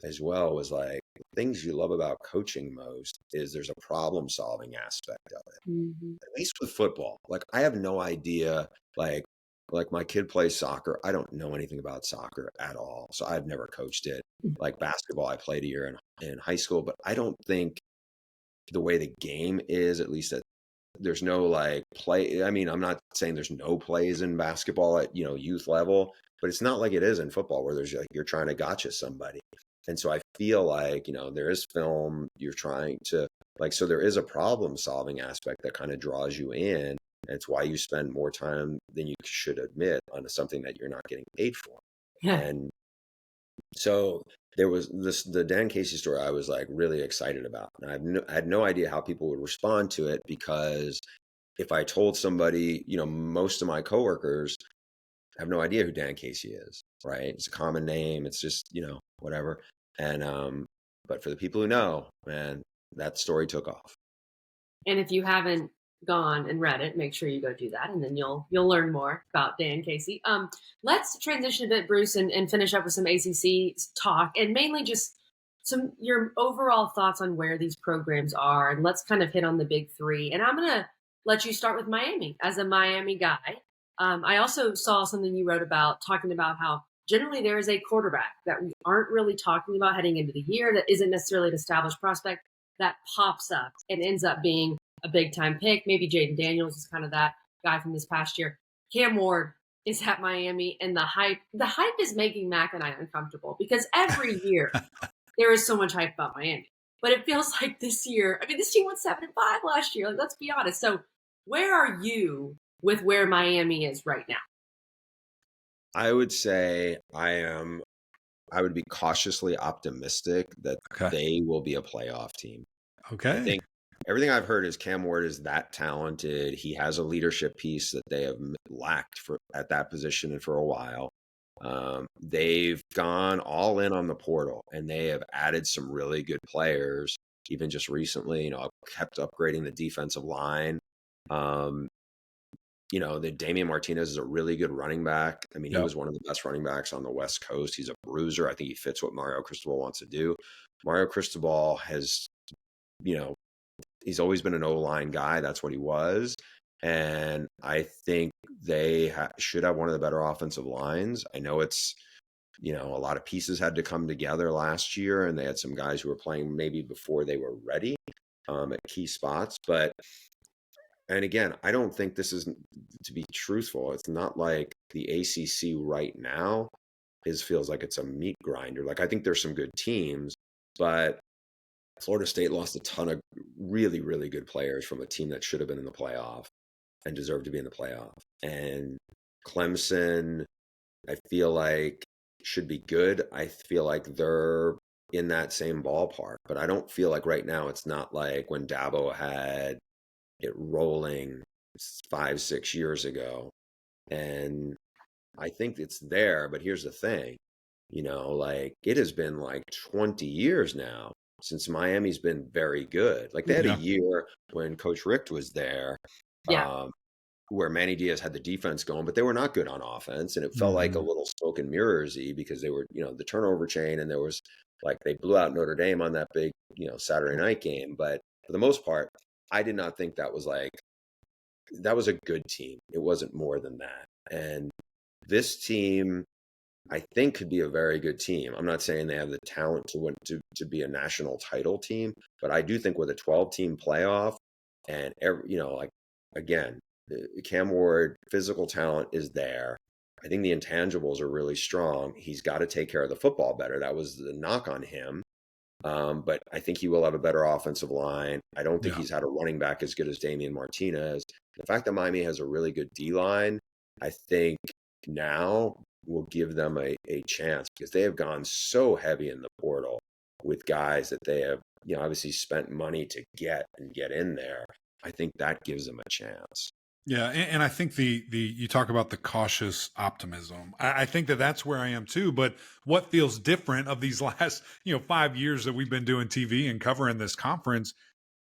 as well, was like, the things you love about coaching most is there's a problem solving aspect of it. Mm-hmm. At least with football. Like I have no idea, like my kid plays soccer. I don't know anything about soccer at all. So I've never coached it. Like basketball, I played a year in high school, but I don't think the way the game is, at least that there's no like play. I mean, I'm not saying there's no plays in basketball at, youth level, but it's not like it is in football where there's like, you're trying to gotcha somebody. And so I feel like, there is film, you're trying to like, so there is a problem solving aspect that kind of draws you in. And it's why you spend more time than you should admit on something that you're not getting paid for. Yeah. And so there was the Dan Casey story I was like really excited about. And I had no idea how people would respond to it, because if I told somebody, most of my coworkers have no idea who Dan Casey is, right? It's a common name. It's just, whatever. And, but for the people who know, man, that story took off. And if you haven't gone and read it, make sure you go do that, and then you'll learn more about Dan Casey. Let's transition a bit, Bruce, and finish up with some ACC talk, and mainly just your overall thoughts on where these programs are, and let's kind of hit on the big three. And I'm gonna let you start with Miami as a Miami guy. I also saw something you wrote about talking about how generally there is a quarterback that we aren't really talking about heading into the year that isn't necessarily an established prospect that pops up and ends up being a big time pick. Maybe Jaden Daniels is kind of that guy from this past year. Cam Ward is at Miami, and the hype is making Mac and I uncomfortable, because every year there is so much hype about Miami. But it feels like this year, this team went 7-5 last year. Like, let's be honest. So where are you with where Miami is right now? I would say I would be cautiously optimistic that they will be a playoff team. Okay. I think everything I've heard is Cam Ward is that talented. He has a leadership piece that they have lacked at that position and for a while. They've gone all in on the portal, and they have added some really good players. Even just recently, kept upgrading the defensive line. The Damian Martinez is a really good running back. I mean, he was one of the best running backs on the West Coast. He's a bruiser. I think he fits what Mario Cristobal wants to do. Mario Cristobal has, he's always been an O-line guy. That's what he was. And I think they should have one of the better offensive lines. I know it's, a lot of pieces had to come together last year, and they had some guys who were playing maybe before they were ready at key spots. And again, I don't think this is, to be truthful, it's not like the ACC right now feels like it's a meat grinder. Like, I think there's some good teams, but Florida State lost a ton of really, really good players from a team that should have been in the playoff and deserved to be in the playoff. And Clemson, I feel like, should be good. I feel like they're in that same ballpark, but I don't feel like right now it's not like when Dabo had it rolling 5-6 years ago. And I think it's there, but here's the thing, like it has been like 20 years now since Miami's been very good. Like they had a year when Coach Richt was there, where Manny Diaz had the defense going, but they were not good on offense. And it felt like a little smoke and mirrors-y, because they were, the turnover chain, and there was like, they blew out Notre Dame on that big, Saturday night game. But for the most part, I did not think that was a good team. It wasn't more than that. And this team, I think could be a very good team. I'm not saying they have the talent to win to be a national title team, but I do think with a 12-team playoff and like again, Cam Ward physical talent is there. I think the intangibles are really strong. He's got to take care of the football better. That was the knock on him. But I think he will have a better offensive line. I don't think Yeah. he's had a running back as good as Damian Martinez. The fact that Miami has a really good D line, I think now will give them a chance because they have gone so heavy in the portal with guys that they have, obviously spent money to get in there. I think that gives them a chance. Yeah, and I think the you talk about the cautious optimism. I think that's where I am too. But what feels different of these last 5 years that we've been doing TV and covering this conference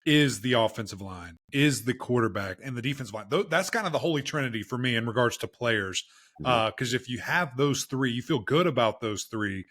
is the offensive line, is the quarterback, and the defensive line. That's kind of the holy trinity for me in regards to players. Because if you have those three, you feel good about those three.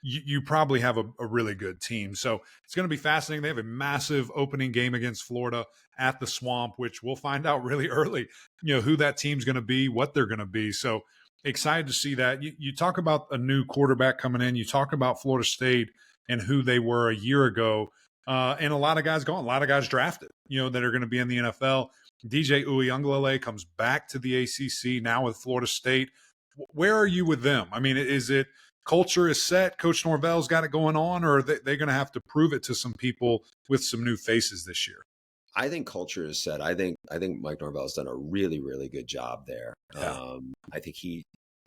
You probably have a really good team. So it's going to be fascinating. They have a massive opening game against Florida at the Swamp, which we'll find out really early, who that team's going to be, what they're going to be. So excited to see that. You talk about a new quarterback coming in. You talk about Florida State and who they were a year ago. And a lot of guys gone, a lot of guys drafted, that are going to be in the NFL. DJ Uiagalelei comes back to the ACC now with Florida State. Where are you with them? I mean, is it culture is set, Coach Norvell's got it going on, or are they going to have to prove it to some people with some new faces this year? I think culture is set. I think Mike Norvell's done a really, really good job there. Yeah. I think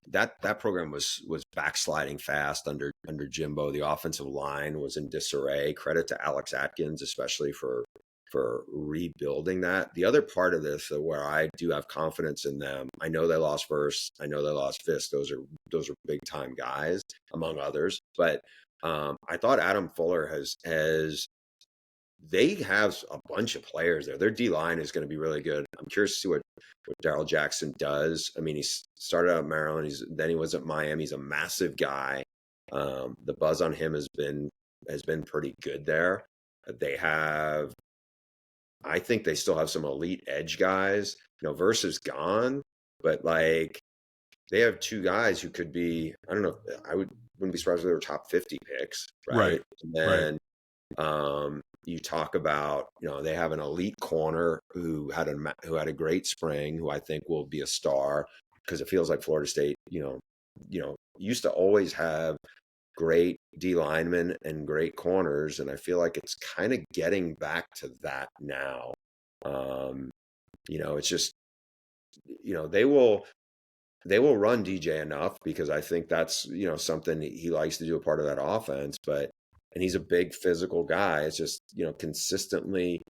that program was backsliding fast under Jimbo. The offensive line was in disarray. Credit to Alex Atkins, especially for rebuilding that. The other part of this, where I do have confidence in them, I know they lost Verse, I know they lost Fisk. Those are big time guys, among others. But I thought Adam Fuller they have a bunch of players there. Their D line is going to be really good. I'm curious to see what Darrell Jackson does. I mean, he started out at Maryland. Then he was at Miami. He's a massive guy. The buzz on him has been pretty good there. I think they still have some elite edge guys. Verse is gone, but like they have two guys who could be, I don't know, wouldn't be surprised if they were top 50 picks, right? And then you talk about, they have an elite corner who had a great spring, who I think will be a star, because it feels like Florida State, used to always have great D linemen and great corners, and I feel like it's kind of getting back to that now. It's just, they will run DJ enough, because I think that's, something he likes to do, a part of that offense. And he's a big physical guy. It's just, consistently,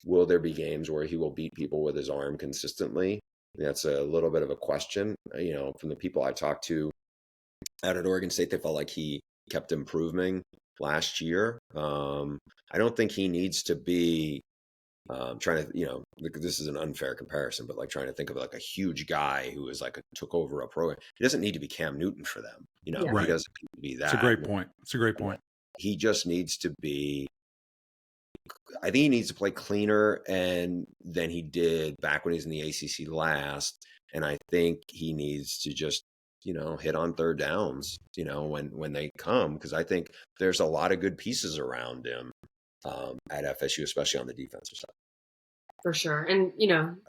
will there be games where he will beat people with his arm consistently? That's a little bit of a question. From the people I talked to out at Oregon State, they felt like he kept improving last year. I don't think he needs to be trying to, this is an unfair comparison, but like trying to think of like a huge guy who is like took over a program. He doesn't need to be Cam Newton for them. He doesn't need to be that. It's a great point. He just needs to be, I think he needs to play cleaner than he did back when he was in the ACC last. And I think he needs to just, hit on third downs, when they come, because I think there's a lot of good pieces around him at FSU, especially on the defensive side. For sure. And,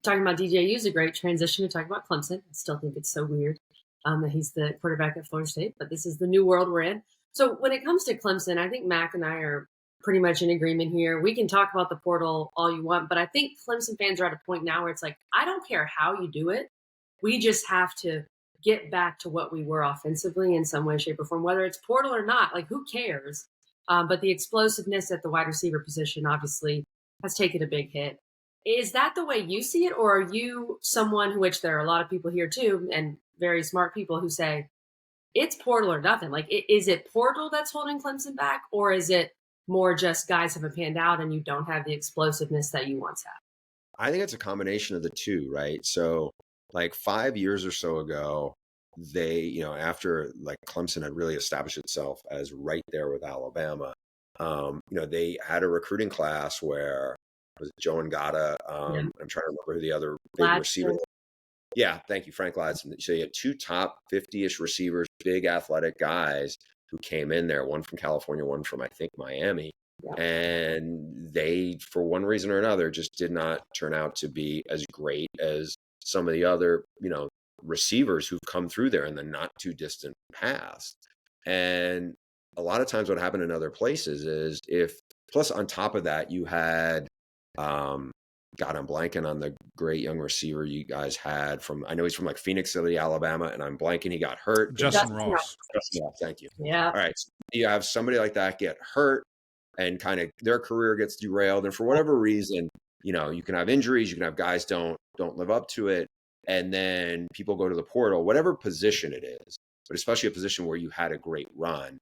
talking about DJU is a great transition to talk about Clemson. I still think it's so weird that he's the quarterback at Florida State, but this is the new world we're in. So when it comes to Clemson, I think Mac and I are pretty much in agreement here. We can talk about the portal all you want, but I think Clemson fans are at a point now where it's like, I don't care how you do it. We just have to get back to what we were offensively in some way, shape, or form, whether it's portal or not. Like, who cares? But the explosiveness at the wide receiver position obviously has taken a big hit. Is that the way you see it, or are you someone who, which there are a lot of people here too, and very smart people who say, it's portal or nothing? Like, is it portal that's holding Clemson back, or is it more just guys haven't panned out and you don't have the explosiveness that you once had? I think it's a combination of the two, right? So like 5 years or so ago, they, after like Clemson had really established itself as right there with Alabama, they had a recruiting class where was Joe Ngata. I'm trying to remember who the other big receiver. Yeah, thank you, Frank Ladson. So you had two top 50-ish receivers, big athletic guys who came in there, one from California, one from, I think, Miami. Yeah. And they, for one reason or another, just did not turn out to be as great as some of the other, receivers who've come through there in the not too distant past. And a lot of times what happened in other places is plus on top of that, you had, God, I'm blanking on the great young receiver you guys had I know he's from like Phoenix City, Alabama, and I'm blanking. He got hurt. Justin Ross. Yeah, thank you. Yeah. All right. So you have somebody like that get hurt and kind of their career gets derailed. And for whatever reason, you can have injuries, you can have guys don't live up to it. And then people go to the portal, whatever position it is, but especially a position where you had a great run,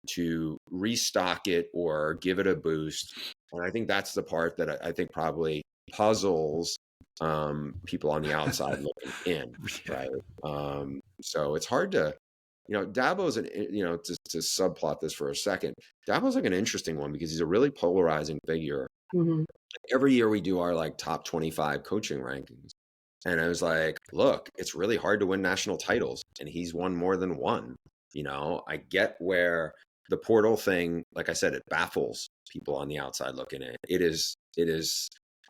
to restock it or give it a boost. And I think that's the part that I think probably puzzles people on the outside looking in, right? So it's hard to, Dabo's to subplot this for a second. Dabo's like an interesting one because he's a really polarizing figure. Mm-hmm. Every year we do our like top 25 coaching rankings. And I was like, look, it's really hard to win national titles. And he's won more than one. I get where the portal thing, like I said, it baffles people on the outside looking in. It is,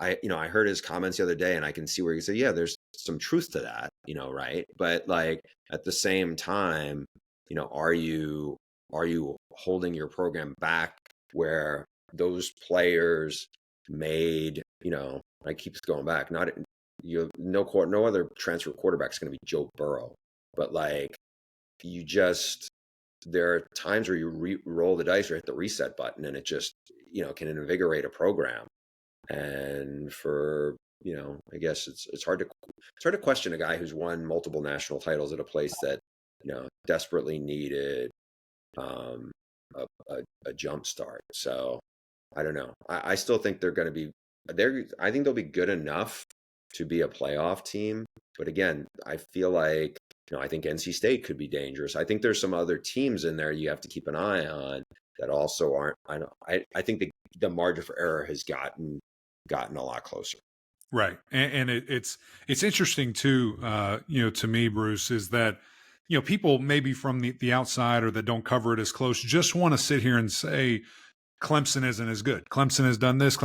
I heard his comments the other day and I can see where he said, yeah, there's some truth to that, right? But like at the same time, are you holding your program back where those players made, I keep going back, no other transfer quarterback is going to be Joe Burrow, but like there are times where you roll the dice or hit the reset button and it just, can invigorate a program. And for, I guess it's hard to question a guy who's won multiple national titles at a place that, desperately needed a jump start. So I don't know. I still think they're going to be there. I think they'll be good enough to be a playoff team. But again, I feel like, I think NC State could be dangerous. I think there's some other teams in there you have to keep an eye on that also aren't. I think the margin for error has gotten a lot closer. Right. And it's interesting too, to me, Bruce, is that, people maybe from the outside or that don't cover it as close just want to sit here and say Clemson isn't as good. Clemson has done this,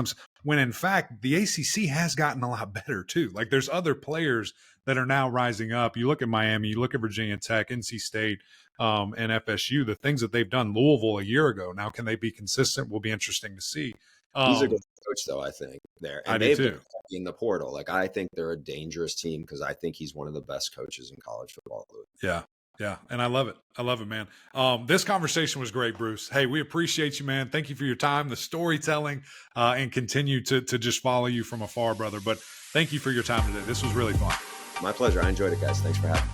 when in fact the ACC has gotten a lot better too. Like there's other players that are now rising up. You look at Miami, you look at Virginia Tech, NC State, and FSU, the things that they've done. Louisville a year ago. Now, can they be consistent? Will be interesting to see. He's a good coach, though, I think, there. And they've been in the portal. Like, I think they're a dangerous team because I think he's one of the best coaches in college football. Yeah. Yeah. And I love it, man. This conversation was great, Bruce. Hey, we appreciate you, man. Thank you for your time, the storytelling, and continue to just follow you from afar, brother. But thank you for your time today. This was really fun. My pleasure. I enjoyed it, guys. Thanks for having me.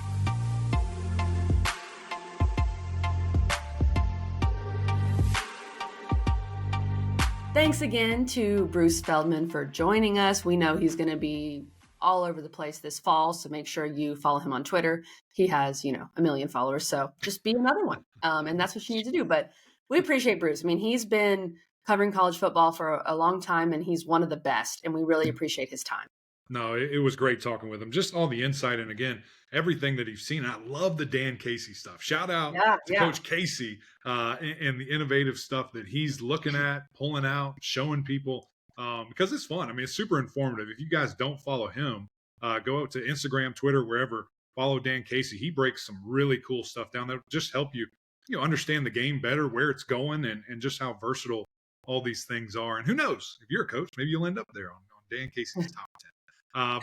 Thanks again to Bruce Feldman for joining us. We know he's going to be all over the place this fall, so make sure you follow him on Twitter. He has, 1 million followers, so just be another one. And that's what you need to do. But we appreciate Bruce. I mean, he's been covering college football for a long time, and he's one of the best, and we really appreciate his time. No, it was great talking with him. Just all the insight, and again, everything that he's seen. I love the Dan Casey stuff. Shout out to Coach Casey and the innovative stuff that he's looking at, pulling out, showing people, because it's fun. I mean, it's super informative. If you guys don't follow him, go out to Instagram, Twitter, wherever. Follow Dan Casey. He breaks some really cool stuff down there. Just help you, understand the game better, where it's going, and just how versatile all these things are. And who knows, if you're a coach, maybe you'll end up there on Dan Casey's top 10.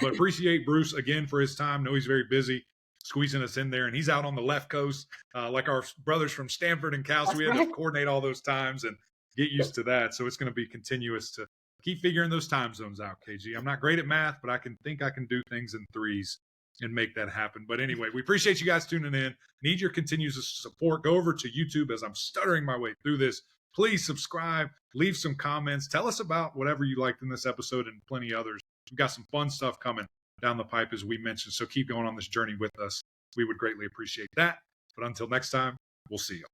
But appreciate Bruce again for his time. Know he's very busy squeezing us in there, and he's out on the left coast, like our brothers from Stanford and Cal. So we had to coordinate all those times and get used to that. So it's going to be continuous to keep figuring those time zones out, KG. I'm not great at math, but I can do things in threes and make that happen. But anyway, we appreciate you guys tuning in. Need your continuous support. Go over to YouTube as I'm stuttering my way through this. Please subscribe, leave some comments. Tell us about whatever you liked in this episode and plenty others. We've got some fun stuff coming down the pipe, as we mentioned. So keep going on this journey with us. We would greatly appreciate that. But until next time, we'll see you.